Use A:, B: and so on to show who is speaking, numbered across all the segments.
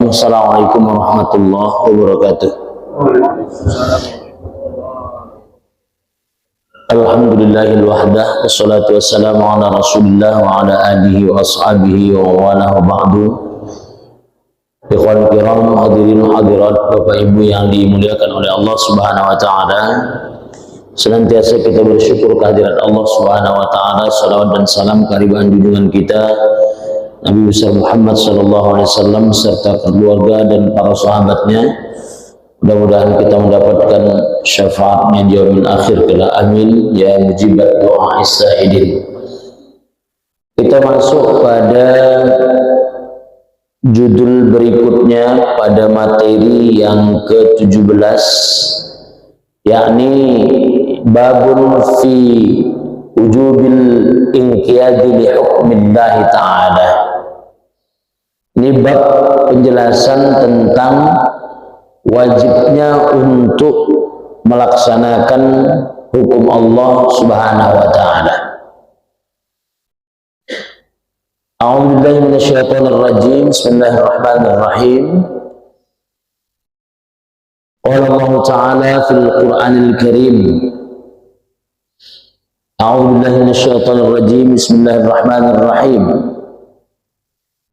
A: Assalamualaikum warahmatullahi wabarakatuh. Alhamdulillahil wahdah, wassalatu wassalamu ala rasulillah wa ala alihi wa ashabihi wa wala wa ba'du. Ikhwan kiram, hadirin hadirat, Bapak Ibu yang dimuliakan oleh Allah Subhanahu wa taala. Senantiasa kita bersyukur kehadirat Allah Subhanahu wa taala. Salawat dan salam kehadiran junjungan kita Nabi besar Muhammad sallallahu alaihi wasallam serta keluarga dan para sahabatnya. Mudah-mudahan kita mendapatkan syafaatnya di yaumil akhir kelak. Amin ya mujibat doa as-sa'ilin. Kita masuk pada judul berikutnya pada materi yang ke-17, yakni babun fi wujubil inqiyadi li hukmillahi ta'ala. Ini bab penjelasan tentang wajibnya untuk melaksanakan hukum Allah Subhanahu wa taala. A'udzu billahi minasyaitonir rajim. Bismillahirrahmanirrahim. Qala Allah Ta'ala fil Qur'anil Karim. A'udzu billahi minasyaitonir rajim. Bismillahirrahmanirrahim.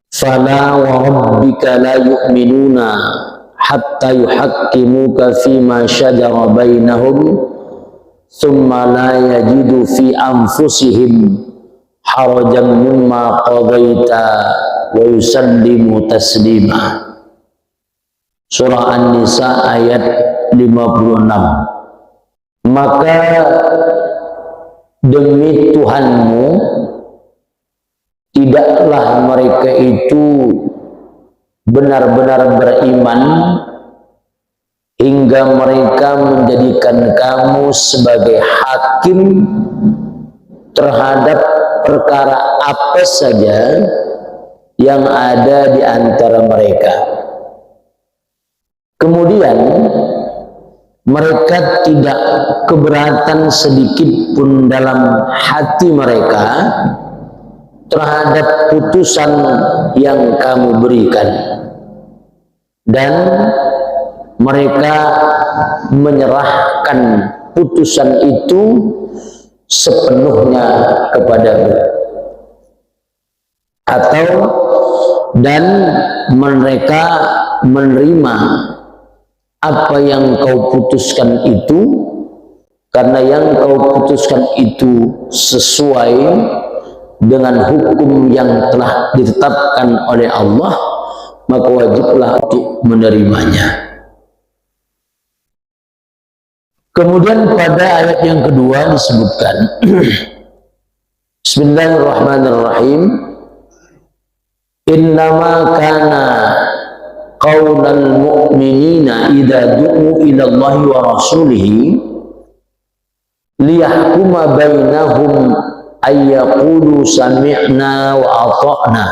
A: Fala wa rabbika la yu'minuna hatta yuhakkimuka fima shajara bainahum thumma la yajidu fi anfusihim harajan mimma qadaita wa yusallimu taslima. Surah An-Nisa ayat 56. Maka demi Tuhanmu, tidaklah mereka itu benar-benar beriman hingga mereka menjadikan kamu sebagai hakim terhadap perkara apa saja yang ada di antara mereka. Kemudian mereka tidak keberatan sedikit pun dalam hati mereka terhadap putusan yang kamu berikan, dan mereka menyerahkan putusan itu sepenuhnya kepadamu, dan mereka menerima apa yang kau putuskan itu, karena yang kau putuskan itu sesuai dengan hukum yang telah ditetapkan oleh Allah, maka wajiblah untuk menerimanya. Kemudian pada ayat yang kedua disebutkan Bismillahirrahmanirrahim. Innama kana qaulal mu'minina idza du'u ila Allahi wa rasulihi liyahkuma bainahum ayyaqulu sami'na wa ata'na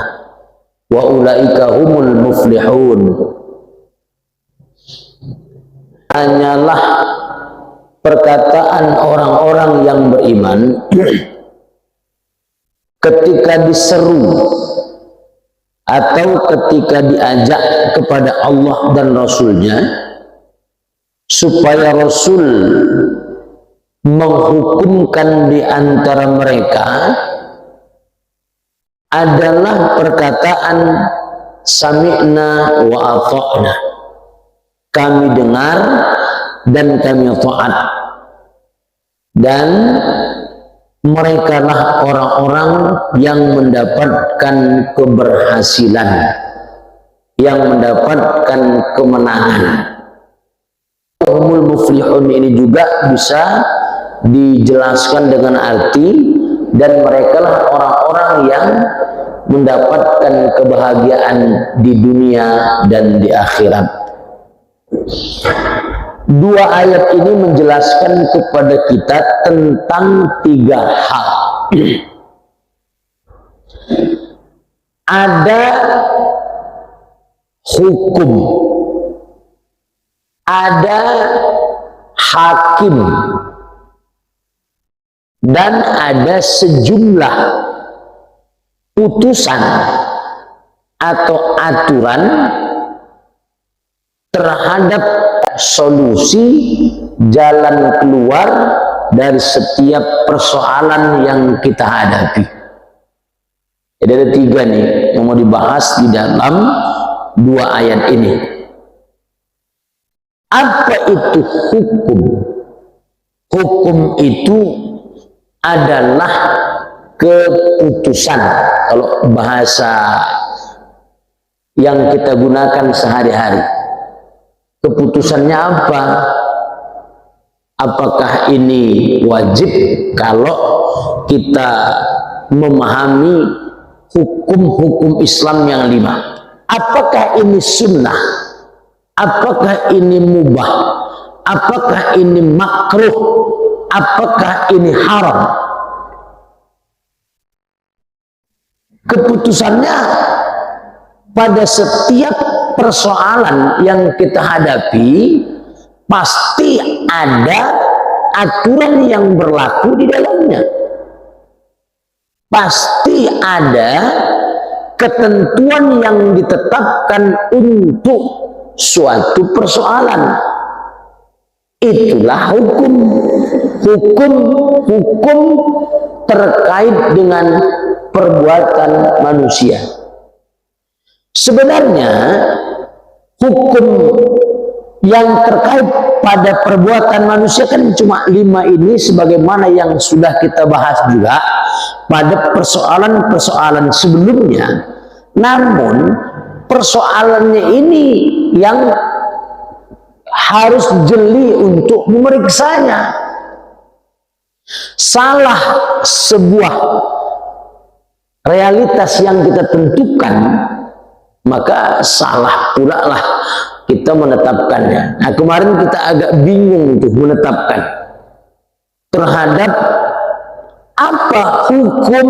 A: wa ulaika humul muflihun. Hanyalah perkataan orang-orang yang beriman ketika diseru atau ketika diajak kepada Allah dan Rasulnya supaya Rasul menghukumkan di antara mereka, adalah perkataan sami'na wa ata'na, kami dengar dan kami taat. Dan mereka lah orang-orang yang mendapatkan keberhasilan, yang mendapatkan kemenangan. Humul muflihun ini juga bisa dijelaskan dengan arti, dan mereka lah orang-orang yang mendapatkan kebahagiaan di dunia dan di akhirat. Dua ayat ini menjelaskan kepada kita tentang tiga hal. Ada hukum, ada hakim, dan ada sejumlah putusan atau aturan terhadap solusi jalan keluar dari setiap persoalan yang kita hadapi. Jadi ada 3 nih yang mau dibahas di dalam 2 ayat ini. Apa itu hukum? Hukum itu adalah keputusan. Kalau bahasa yang kita gunakan sehari-hari, keputusannya apa? Apakah ini wajib kalau kita memahami hukum-hukum Islam yang 5? Apakah ini sunnah? Apakah ini mubah? Apakah ini makruh? Apakah ini haram? Keputusannya pada setiap persoalan yang kita hadapi pasti ada aturan yang berlaku di dalamnya. Pasti ada ketentuan yang ditetapkan untuk suatu persoalan. Itulah hukum. Hukum terkait dengan perbuatan manusia. Sebenarnya hukum yang terkait pada perbuatan manusia kan cuma 5 ini, sebagaimana yang sudah kita bahas juga pada persoalan-persoalan sebelumnya. Namun persoalannya ini yang harus jeli untuk memeriksanya. Salah sebuah realitas yang kita tentukan, maka salah pula lah kita menetapkannya. Nah, kemarin kita agak bingung untuk menetapkan terhadap apa hukum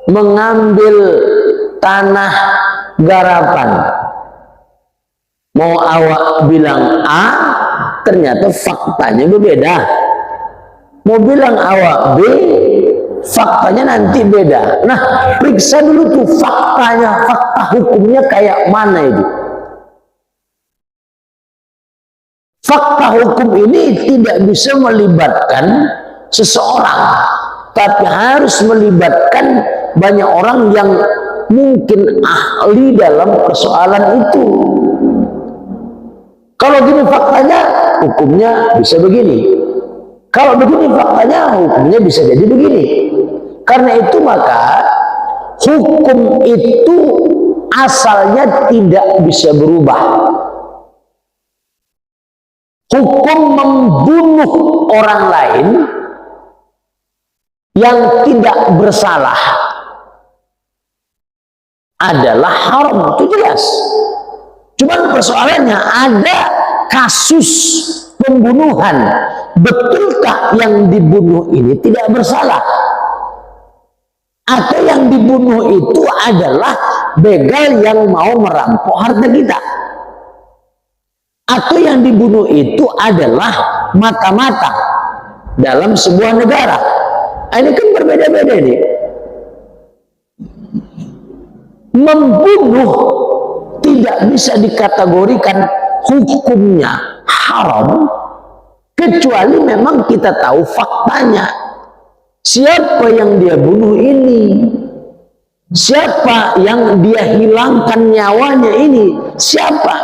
A: mengambil tanah garapan. Mau awak bilang A, ternyata faktanya berbeda. Mau bilang awak B, faktanya nanti beda. Nah, periksa dulu tuh faktanya, fakta hukumnya kayak mana itu. Fakta hukum ini tidak bisa melibatkan seseorang, tapi harus melibatkan banyak orang yang mungkin ahli dalam persoalan itu. Kalau gini faktanya, hukumnya bisa begini. Kalau begini faktanya, hukumnya bisa jadi begini. Karena itu maka hukum itu asalnya tidak bisa berubah. Hukum membunuh orang lain yang tidak bersalah adalah haram, itu jelas. Cuman persoalannya ada kasus pembunuhan. Betulkah yang dibunuh ini tidak bersalah? Atau yang dibunuh itu adalah begal yang mau merampok harta kita? Atau yang dibunuh itu adalah mata-mata dalam sebuah negara? Ini kan berbeda-beda nih. Membunuh tidak bisa dikategorikan hukumnya haram kecuali memang kita tahu faktanya. Siapa yang dia bunuh ini? Siapa yang dia hilangkan nyawanya ini? Siapa?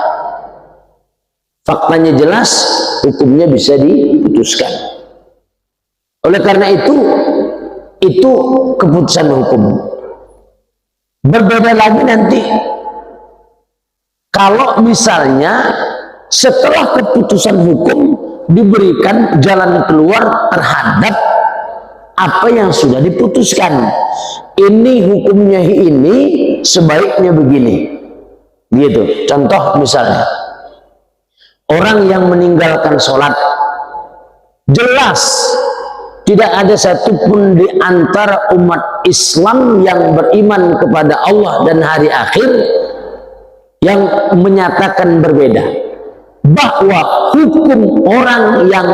A: Faktanya jelas, hukumnya bisa diputuskan. Oleh karena itu keputusan hukum. Berbeda lagi nanti kalau misalnya setelah keputusan hukum diberikan jalan keluar terhadap apa yang sudah diputuskan. Ini hukumnya ini, sebaiknya begini. Gitu. Contoh misalnya, orang yang meninggalkan sholat, jelas tidak ada satupun di antara umat Islam yang beriman kepada Allah dan hari akhir yang menyatakan berbeda. Bahwa hukum orang yang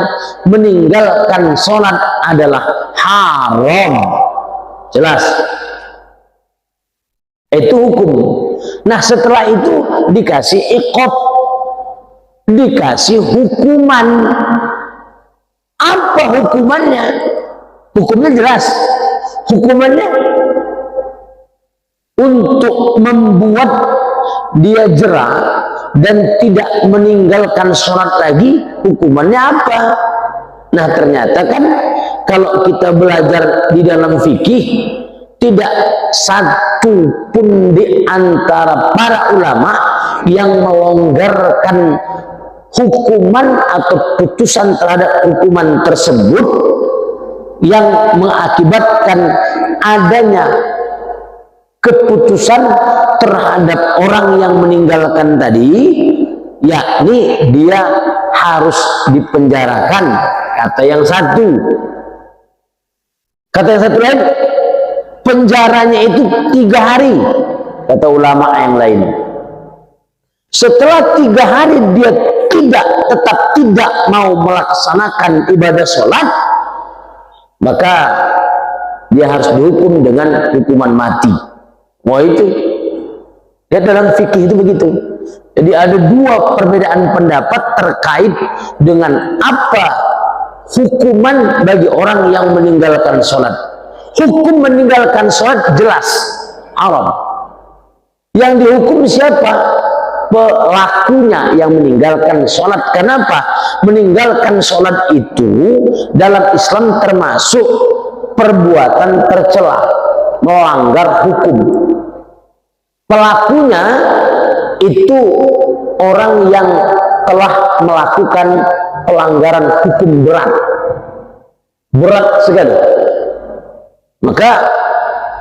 A: meninggalkan sholat adalah haram. Jelas. Itu hukum. Nah, setelah itu dikasih iqab. dikasih hukuman. Apa hukumannya? Hukumnya jelas. Hukumannya untuk membuat dia jera dan tidak meninggalkan sholat lagi. Hukumannya apa? Nah, ternyata kan kalau kita belajar di dalam fikih, tidak satu pun di antara para ulama yang melonggarkan hukuman atau putusan terhadap hukuman tersebut yang mengakibatkan adanya keputusan terhadap orang yang meninggalkan tadi, yakni dia harus dipenjarakan, kata yang satu. Kata yang satu lain, penjaranya itu 3 hari, kata ulama yang lain. Setelah 3 hari dia tetap tidak mau melaksanakan ibadah sholat, maka dia harus dihukum dengan hukuman mati. Wah, itu ya, dalam fikih itu begitu. Jadi ada 2 perbedaan pendapat terkait dengan apa hukuman bagi orang yang meninggalkan sholat. Hukum meninggalkan sholat jelas haram. Yang dihukum siapa? Pelakunya yang meninggalkan sholat. Kenapa? Meninggalkan sholat itu dalam Islam termasuk perbuatan tercela, melanggar hukum. Pelakunya itu orang yang telah melakukan pelanggaran hukum berat sekali, maka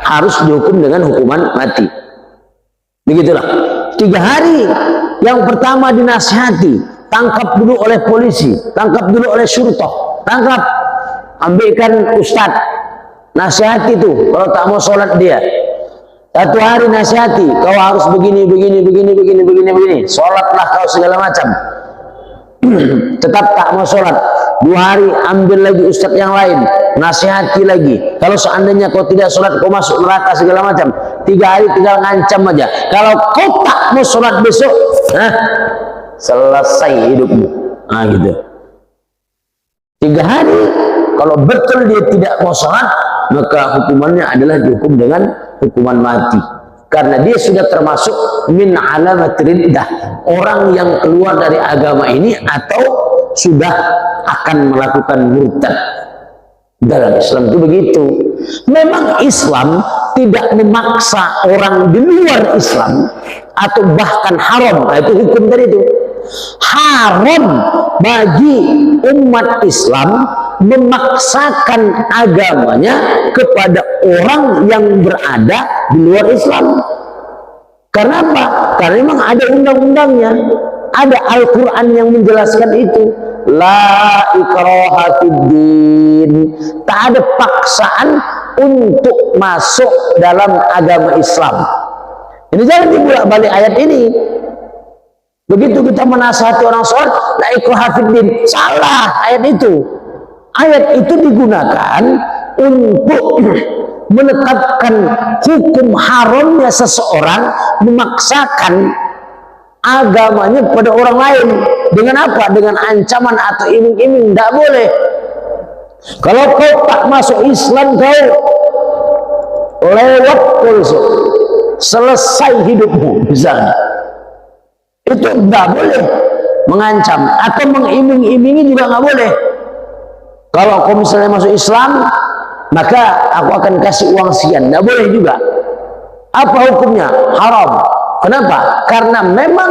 A: harus dihukum dengan hukuman mati. Begitulah. 3 hari. Yang pertama dinasihati, tangkap dulu oleh polisi, tangkap dulu oleh syurtoh, tangkap, ambilkan ustadz, nasihati itu kalau tak mau sholat dia. 1 hari nasihati, kau harus begini, sholatlah kau segala macam. Tetap tak mau sholat. 2 hari ambil lagi ustadz yang lain, nasihati lagi. Kalau seandainya kau tidak sholat, kau masuk neraka segala macam. 3 hari tinggal ngancam aja. Kalau kau tak mau sholat besok, selesai hidupmu. Nah, gitu. 3 hari, kalau betul dia tidak mau sholat, maka hukumannya adalah dihukum dengan hukuman mati. Karena dia sudah termasuk min alamat riddah, orang yang keluar dari agama ini atau sudah akan melakukan murtad. Dalam Islam itu begitu. Memang Islam tidak memaksa orang di luar Islam atau bahkan haram. Nah, itu hukum tadi itu. Haram bagi umat Islam memaksakan agamanya kepada orang yang berada di luar Islam. Karena apa? Karena memang ada undang-undangnya, ada Al-Quran yang menjelaskan itu. La ikraha fiddin, tak ada paksaan untuk masuk dalam agama Islam. Ini jangan dibulak-balik ayat ini. Begitu kita menasihati orang sholat, la ikraha fiddin, salah ayat itu. Ayat itu digunakan untuk menetapkan hukum haramnya seseorang memaksakan agamanya pada orang lain. Dengan apa? Dengan ancaman atau iming-iming. Tidak boleh. Kalau kau tak masuk Islam, kau lewat polisi, selesai hidupmu misalnya. Itu tidak boleh mengancam atau mengiming-imingi, juga nggak boleh. Kalau kau misalnya masuk Islam, maka aku akan kasih uang sekian. Tidak boleh juga. Apa hukumnya? Haram. Kenapa? Karena memang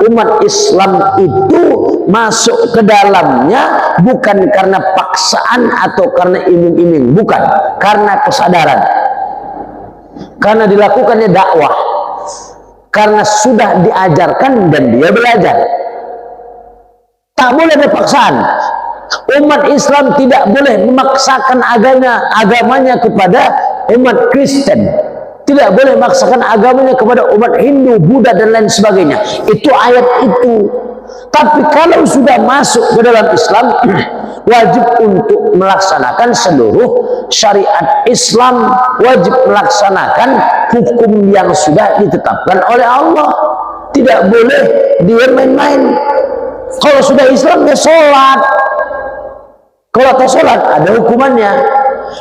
A: umat Islam itu masuk ke dalamnya bukan karena paksaan atau karena iming-iming, bukan, karena kesadaran, karena dilakukannya dakwah, karena sudah diajarkan dan dia belajar. Tak boleh ada paksaan. Umat Islam tidak boleh memaksakan agamanya kepada umat Kristen. Tidak boleh memaksakan agamanya kepada umat Hindu, Buddha dan lain sebagainya. Itu ayat itu. Tapi kalau sudah masuk ke dalam Islam, wajib untuk melaksanakan seluruh syariat Islam, wajib melaksanakan hukum yang sudah ditetapkan oleh Allah. Tidak boleh dia main-main. Kalau sudah Islam ya sholat. Kalau tak sholat ada hukumannya.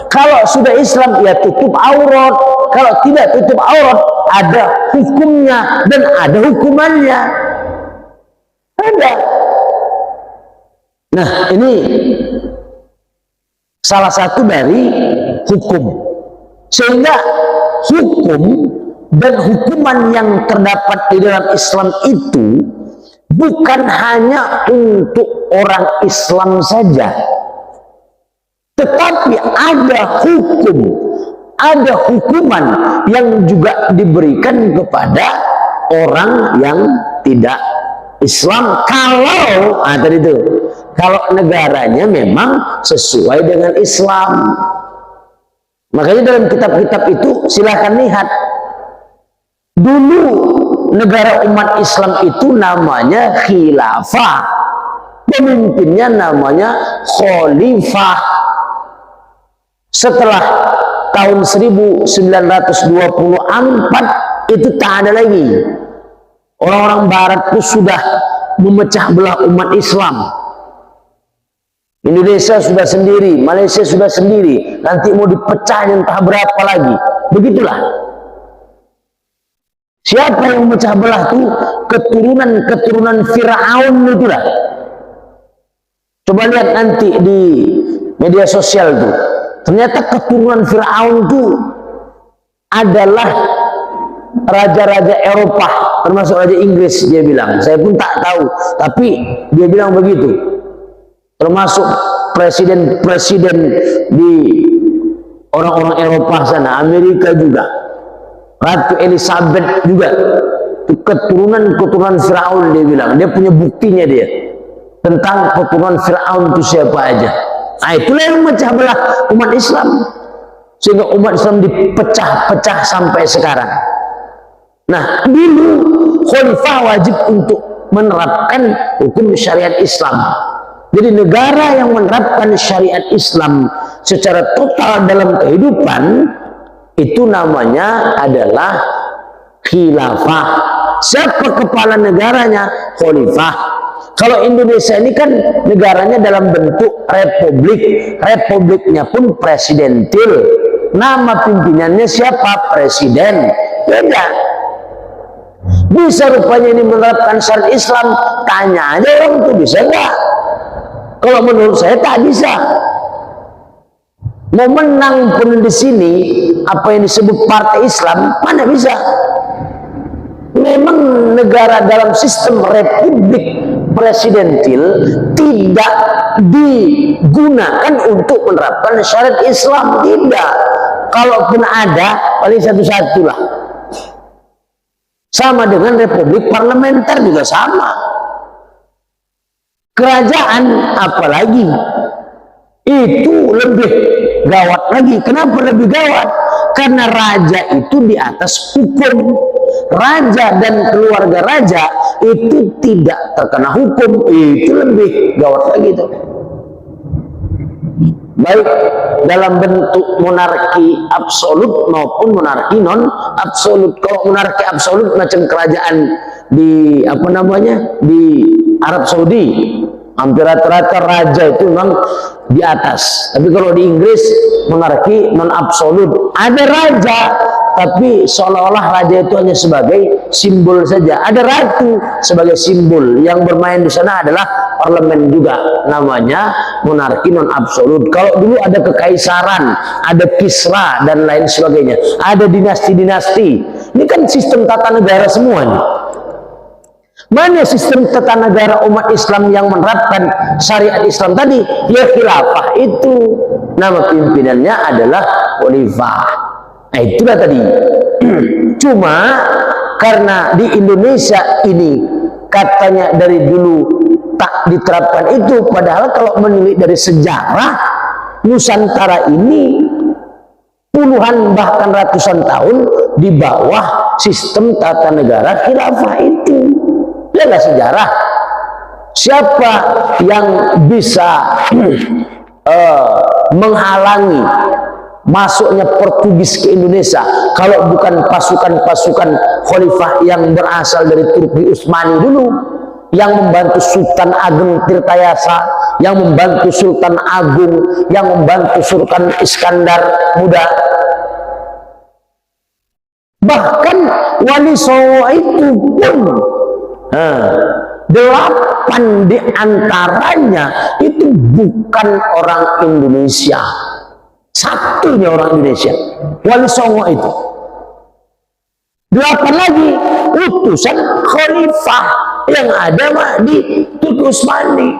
A: Kalau sudah Islam ya tutup aurat. Kalau tidak tutup aurat ada hukumnya dan ada hukumannya. Ada. Nah, ini salah satu dari hukum. Sehingga hukum dan hukuman yang terdapat di dalam Islam itu bukan hanya untuk orang Islam saja, tetapi ada hukum, ada hukuman yang juga diberikan kepada orang yang tidak Islam kalau tadi itu, kalau negaranya memang sesuai dengan Islam. Makanya dalam kitab-kitab itu silahkan lihat. Dulu negara umat Islam itu namanya khilafah, pemimpinnya namanya khalifah. Setelah tahun 1924 itu tak ada lagi. Orang-orang barat itu sudah memecah belah umat Islam. Indonesia sudah sendiri, Malaysia sudah sendiri, nanti mau dipecah entah berapa lagi. Begitulah. Siapa yang memecah belah itu? Keturunan Fir'aun itulah. Coba lihat nanti di media sosial tuh. Ternyata keturunan Fir'aun itu adalah raja-raja Eropa, termasuk raja Inggris, dia bilang. Saya pun tak tahu, tapi dia bilang begitu. Termasuk presiden-presiden di orang-orang Eropa sana, Amerika juga. Ratu Elizabeth juga. Keturunan Fir'aun, dia bilang. Dia punya buktinya dia. Tentang keturunan Fir'aun itu siapa aja. Nah, itulah yang memecah belah umat Islam. Sehingga umat Islam dipecah-pecah sampai sekarang. Nah, dulu khalifah wajib untuk menerapkan hukum syariat Islam. Jadi negara yang menerapkan syariat Islam secara total dalam kehidupan itu namanya adalah khilafah. Siapa kepala negaranya? Khalifah. Kalau Indonesia ini kan negaranya dalam bentuk republik. Republiknya pun presidentil. Nama pimpinannya siapa? Presiden. Beda. Bisa rupanya ini menerapkan syariat Islam? Tanya aja orang itu, bisa enggak? Kalau menurut saya tak bisa. Mau menang pun di sini apa yang disebut partai Islam mana bisa. Memang negara dalam sistem republik presidentil tidak digunakan untuk menerapkan syariat Islam, tidak. Kalaupun ada paling satu-satu lah. Sama dengan republik parlementer juga sama. Kerajaan apalagi itu lebih gawat lagi. Kenapa lebih gawat? Karena raja itu di atas hukum. Raja dan keluarga raja itu tidak terkena hukum. Itu lebih gawat lagi itu. Baik dalam bentuk monarki absolut maupun monarki non absolut. Kalau monarki absolut macam kerajaan di di Arab Saudi, hampir rata-rata raja itu memang di atas. Tapi kalau di Inggris monarki non absolut, ada raja tapi seolah-olah raja itu hanya sebagai simbol saja. Ada ratu sebagai simbol. Yang bermain di sana adalah parlemen juga, namanya monarki non absolut. Kalau dulu ada kekaisaran, ada Kisra dan lain sebagainya, ada dinasti-dinasti. Ini kan sistem tata negara semua nih. Mana sistem tata negara umat Islam yang menerapkan syariat Islam tadi? Ya khilafah itu. Nama pimpinannya adalah khalifah. Nah itulah tadi. Cuma karena di Indonesia ini katanya dari dulu tak diterapkan itu. Padahal kalau menilik dari sejarah Nusantara ini puluhan bahkan ratusan tahun di bawah sistem tata negara khilafah itu. Adalah sejarah. Siapa yang bisa menghalangi masuknya Portugis ke Indonesia kalau bukan pasukan-pasukan khalifah yang berasal dari Turki Utsmani dulu? yang membantu Sultan Ageng Tirtayasa, yang membantu Sultan Agung, yang membantu Sultan Iskandar Muda. Bahkan Wali Songo itu pun 8 diantaranya itu bukan orang Indonesia, satunya orang Indonesia, Wali Songo itu. 8 lagi utusan khalifah yang ada di Tun Usmani,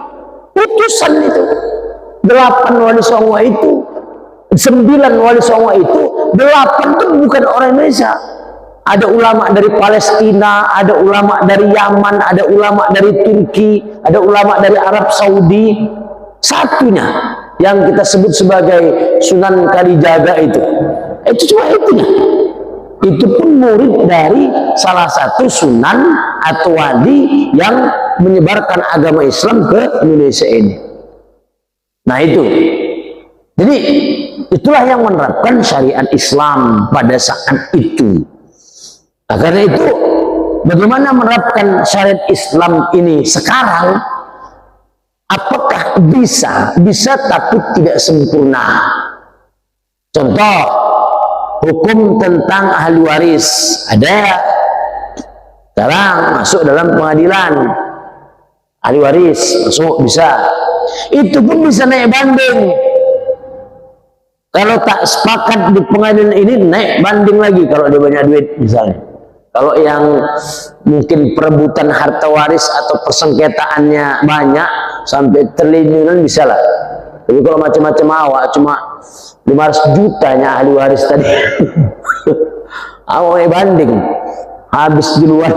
A: utusan itu. 8 Wali Songo itu, 9 Wali Songo itu, 8 itu bukan orang Indonesia. Ada ulama dari Palestina, ada ulama dari Yaman, ada ulama dari Turki, ada ulama dari Arab Saudi. Satunya yang kita sebut sebagai Sunan Kalijaga itu cuma itunya. Itu pun murid dari salah satu sunan atau wali yang menyebarkan agama Islam ke Indonesia ini. Nah itu. Jadi itulah yang menerapkan syariat Islam pada saat itu. Nah, karena itu bagaimana menerapkan syariat Islam ini sekarang? Apakah bisa? Bisa tapi tidak sempurna. Contoh, hukum tentang ahli waris ada, sekarang masuk dalam pengadilan ahli waris, masuk bisa. Itu pun bisa naik banding. Kalau tak sepakat di pengadilan ini, naik banding lagi kalau dia banyak duit misalnya. Kalau yang mungkin perebutan harta waris atau persengketaannya banyak sampai triliunan bisa lah. Tapi kalau macam-macam awak cuma 500 jutanya ahli waris tadi awak banding habis duluan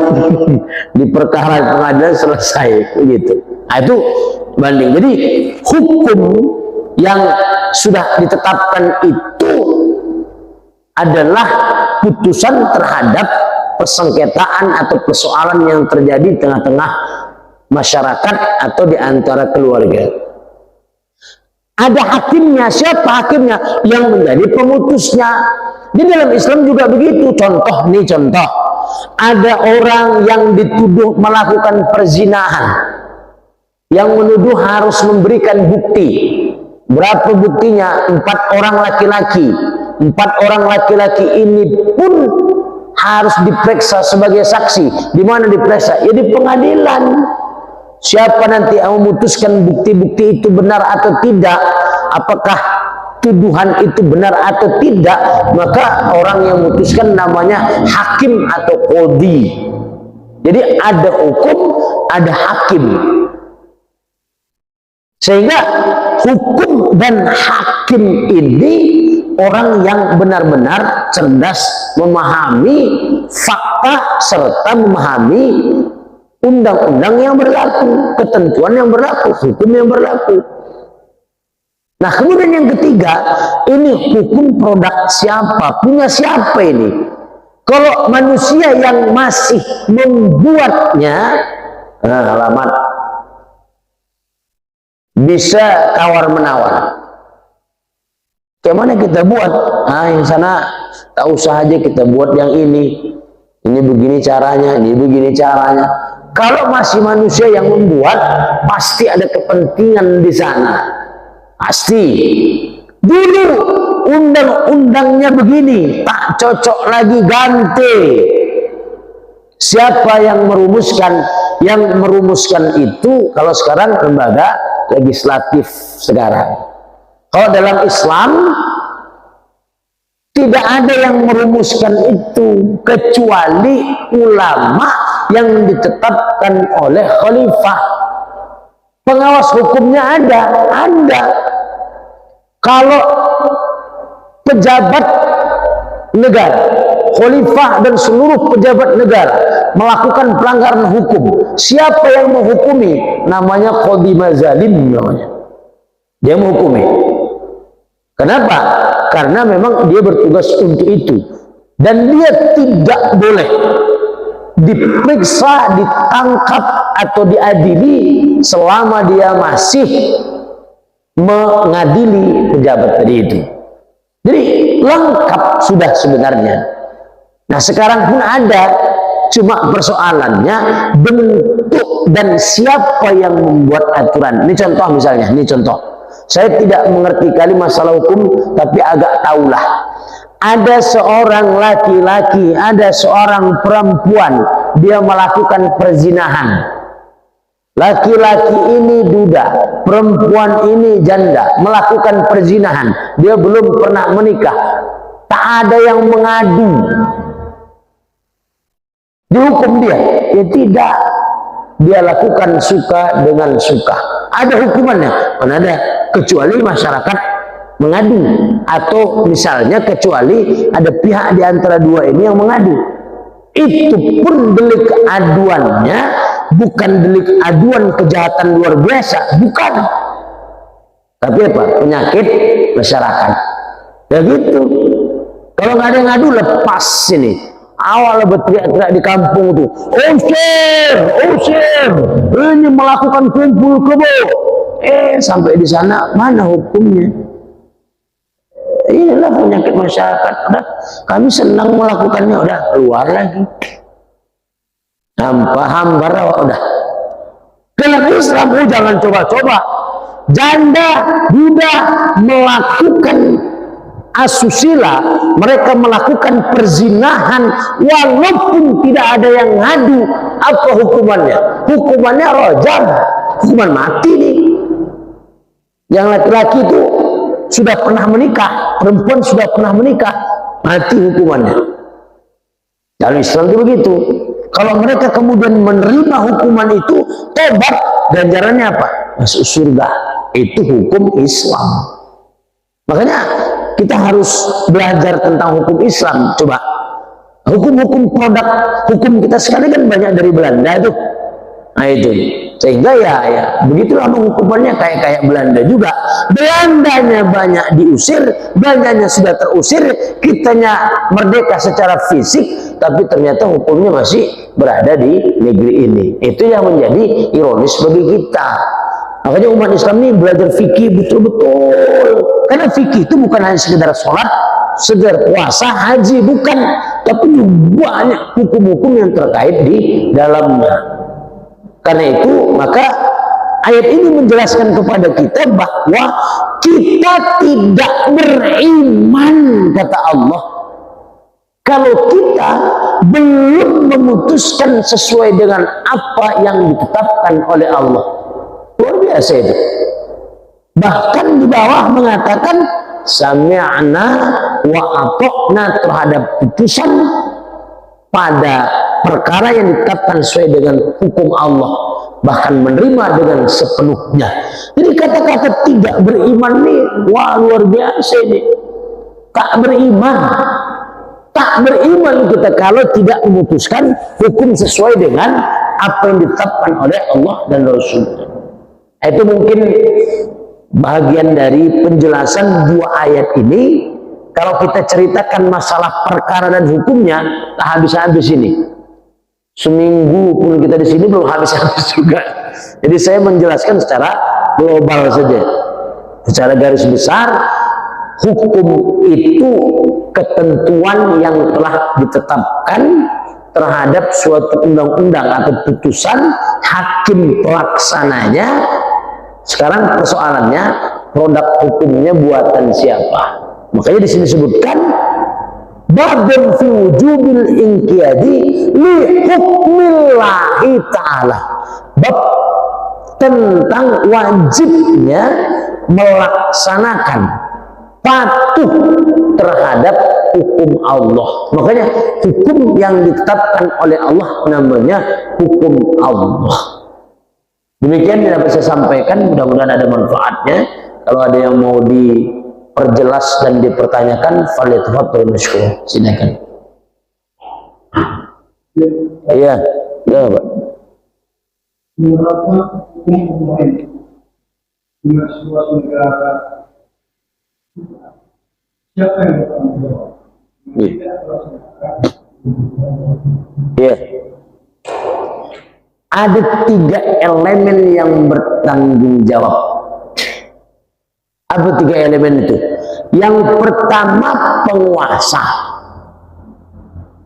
A: di perkara pengadilan selesai begitu. Nah itu banding. Jadi hukum yang sudah ditetapkan itu adalah putusan terhadap persengketaan atau persoalan yang terjadi di tengah-tengah masyarakat atau di antara keluarga. Ada hakimnya. Siapa hakimnya? Yang menjadi pemutusnya. Di dalam Islam juga begitu. Contoh nih, contoh. Ada orang yang dituduh melakukan perzinahan, yang menuduh harus memberikan bukti. Berapa buktinya? 4 orang laki-laki. 4 orang laki-laki ini pun harus diperiksa sebagai saksi. Di mana diperiksa? Ya di pengadilan. Siapa nanti yang memutuskan bukti-bukti itu benar atau tidak, apakah tuduhan itu benar atau tidak, maka orang yang memutuskan namanya hakim atau qadhi. Jadi ada hukum, ada hakim. Sehingga hukum dan hakim ini orang yang benar-benar cerdas, memahami fakta serta memahami undang-undang yang berlaku, ketentuan yang berlaku, hukum yang berlaku. Nah kemudian yang ketiga, ini hukum produk siapa, punya siapa ini? Kalau manusia yang masih membuatnya, alamat bisa tawar-menawar. Kayak mana kita buat? Yang sana tak usah aja kita buat yang ini. Ini begini caranya, ini begini caranya. Kalau masih manusia yang membuat, pasti ada kepentingan di sana. Pasti. Dulu undang-undangnya begini, tak cocok lagi, ganti. Siapa yang merumuskan? Yang merumuskan itu kalau sekarang lembaga legislatif sekarang. Kalau dalam Islam tidak ada yang merumuskan itu kecuali ulama yang ditetapkan oleh khalifah. Pengawas hukumnya ada. Kalau pejabat negara, khalifah dan seluruh pejabat negara melakukan pelanggaran hukum, siapa yang menghukumi? Namanya qadhi mazalim namanya. Dia menghukumi. Kenapa? Karena memang dia bertugas untuk itu. Dan dia tidak boleh diperiksa, ditangkap atau diadili selama dia masih mengadili pejabat tadi itu. Jadi lengkap sudah sebenarnya. Nah sekarang pun ada cuma persoalannya bentuk dan siapa yang membuat aturan. Ini contoh misalnya, ini contoh. Saya tidak mengerti kali masalah hukum, tapi agak tahulah. Ada seorang laki-laki, ada seorang perempuan, dia melakukan perzinahan. Laki-laki ini duda, perempuan ini janda, melakukan perzinahan. Dia belum pernah menikah. Tak ada yang mengadu. Dihukum dia? Ya tidak. Dia lakukan suka dengan suka. Ada hukumannya? Mana ada? Kecuali masyarakat mengadu. Atau misalnya kecuali ada pihak di antara dua ini yang mengadu. Itu pun delik aduannya bukan delik aduan kejahatan luar biasa, bukan. Tapi apa? Penyakit masyarakat. Ya gitu. Kalau nggak ada yang ngadu, lepas ini. Awal berteriak-teriak di kampung itu, usir, usir, ini melakukan kumpul kebo. Sampai di sana mana hukumnya? Inilah penyakit masyarakat. Udah, kami senang melakukannya, udah keluar lagi. Hambar udah. Dalam Islam jangan coba-coba. Janda, duda melakukan asusila, mereka melakukan perzinahan walaupun tidak ada yang ngadu. Apa hukumannya? Hukumannya rajam, hukuman mati nih. Yang laki-laki itu sudah pernah menikah, perempuan sudah pernah menikah, mati hukumannya. Dalam Islam itu begitu. Kalau mereka kemudian menerima hukuman itu, tobat, ganjarannya apa? Masuk surga. Itu hukum Islam. Makanya kita harus belajar tentang hukum Islam. Coba hukum-hukum produk hukum kita sekarang kan banyak dari Belanda tuh. Nah itu, sehingga ya begitulah hukumannya kayak Belanda juga. Belandanya banyak diusir, Belandanya sudah terusir, kitanya merdeka secara fisik, tapi ternyata hukumnya masih berada di negeri ini. Itu yang menjadi ironis bagi kita. Makanya umat Islam ini belajar fikih betul-betul. Karena fikih itu bukan hanya sekedar sholat, sekedar puasa, haji, bukan. Tapi banyak hukum-hukum yang terkait di dalamnya. Karena itu, maka ayat ini menjelaskan kepada kita bahwa kita tidak beriman, kata Allah, kalau kita belum memutuskan sesuai dengan apa yang ditetapkan oleh Allah. Luar biasa itu. Bahkan di bawah mengatakan sami'na wa ata'na terhadap putusan pada perkara yang ditetapkan sesuai dengan hukum Allah, bahkan menerima dengan sepenuhnya. Jadi kata-kata tidak beriman nih, wah luar biasa ini. Tak beriman kita kalau tidak memutuskan hukum sesuai dengan apa yang ditetapkan oleh Allah dan Rasul. Itu mungkin bagian dari penjelasan dua ayat ini. Kalau kita ceritakan masalah perkara dan hukumnya, tak habis-habis ini. Seminggu pun kita di sini belum habis-habis juga. Jadi saya menjelaskan secara global saja. Secara garis besar, hukum itu ketentuan yang telah ditetapkan terhadap suatu undang-undang atau putusan hakim pelaksananya. Sekarang persoalannya produk hukumnya buatan siapa? Makanya di sini disebutkan babun fi wujubil inqiyadi li hukmillahi ta'ala. Bab tentang wajibnya melaksanakan patuh terhadap hukum Allah. Makanya hukum yang ditetapkan oleh Allah namanya hukum Allah. Demikian yang dapat saya sampaikan, mudah-mudahan ada manfaatnya. Kalau ada yang mau diperjelas dan dipertanyakan, falyatafadhal mashkur. Silakan. Iya, ya, Pak.
B: Beberapa hukum lain dengan suatu negara, siapa yang bertanggung jawab?
A: Iya. Ada 3 elemen yang bertanggung jawab. Apa 3 elemen itu? Yang pertama penguasa.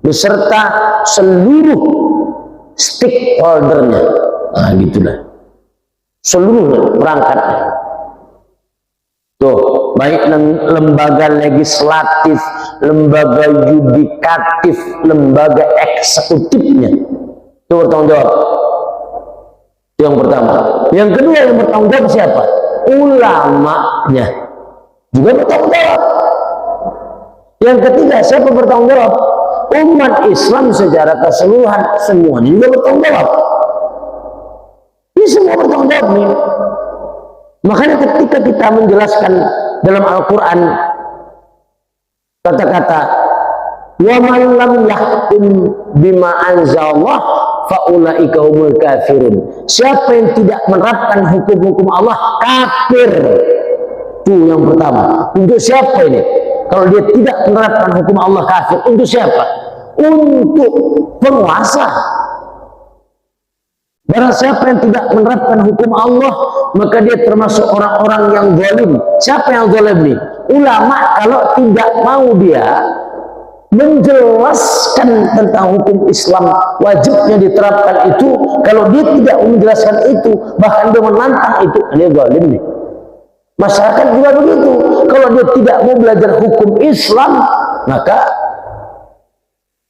A: beserta seluruh stakeholdernya. Nah, gitulah. Seluruh perangkatnya. Tuh, baik lembaga legislatif, lembaga yudikatif, lembaga eksekutifnya. Itu bertanggung jawab. Itu yang pertama. Yang kedua yang bertanggung jawab siapa? Ulamanya juga bertanggung jawab. Yang ketiga, siapa bertanggung jawab? Umat Islam secara keseluruhan, semuanya juga bertanggung jawab. Ini semua bertanggung jawab nih. Makanya ketika kita menjelaskan dalam Al-Quran kata-kata wa man lam yahkum bima anzalallah faulaika humul kafirun, siapa yang tidak menerapkan hukum-hukum Allah kafir. Itu yang pertama. Untuk siapa ini? Kalau dia tidak menerapkan hukum Allah kafir. Untuk siapa? Untuk penguasa. Barang siapa yang tidak menerapkan hukum Allah, maka dia termasuk orang-orang yang zalim. Siapa yang zalim nih? Ulama. Kalau tidak mau dia menjelaskan tentang hukum Islam wajibnya diterapkan itu, kalau dia tidak menjelaskan itu, bahkan dia menantang itu, dia zalim nih. Masyarakat juga begitu. Kalau dia tidak mau belajar hukum Islam, maka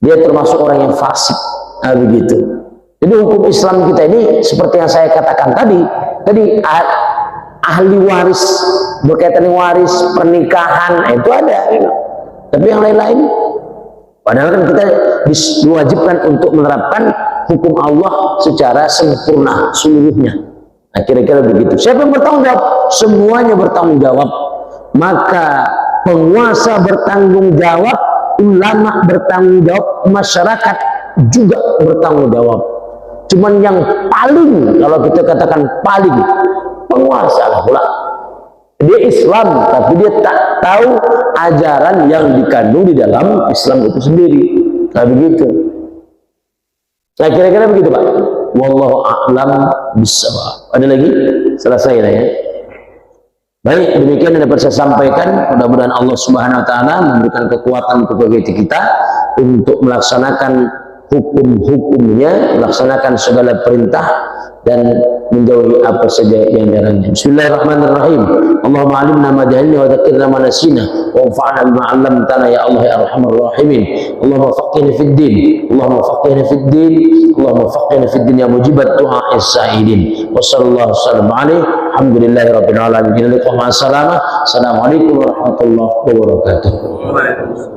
A: dia termasuk orang yang fasik. Nah, begitu. Jadi hukum Islam kita ini seperti yang saya katakan tadi ahli waris, berkaitan dengan waris, pernikahan, itu ada. Tapi yang lain-lain, padahal kan kita diwajibkan untuk menerapkan hukum Allah secara sempurna seluruhnya. Nah, kira-kira begitu. Siapa yang bertanggung jawab? Semuanya bertanggung jawab. Maka penguasa bertanggung jawab, ulama bertanggung jawab, masyarakat juga bertanggung jawab. Cuman yang paling, kalau kita katakan paling, penguasa lah pula. Dia Islam, tapi dia tak tahu ajaran yang dikandung di dalam Islam itu sendiri. Nah, begitu. Nah, kira-kira begitu, Pak. Wallahu a'lam bishawab. Ada lagi? Selesai lah ya. Baik, demikian yang dapat saya sampaikan. Mudah-mudahan Allah Subhanahu wa taala memberikan kekuatan kepada kita untuk melaksanakan hukum-hukumnya, melaksanakan segala perintah dan menjauhi apa saja yang dilarangnya. Bismillahirrahmanirrahim. Allahumma alimna ma jahilna wa dzakirna ma nasina wa anfa'na bima 'allamtana ya Allah ya arhamar rahimin. Allahumma faqihna fid din. Allahumma faqihna fid din. Allahumma faqihna fid din ya mujibat du'a'is sa'ilin. Wa sallallahu wasallam alaihi. Alhamdulillahirabbil alamin. Assalamualaikum warahmatullahi wabarakatuh.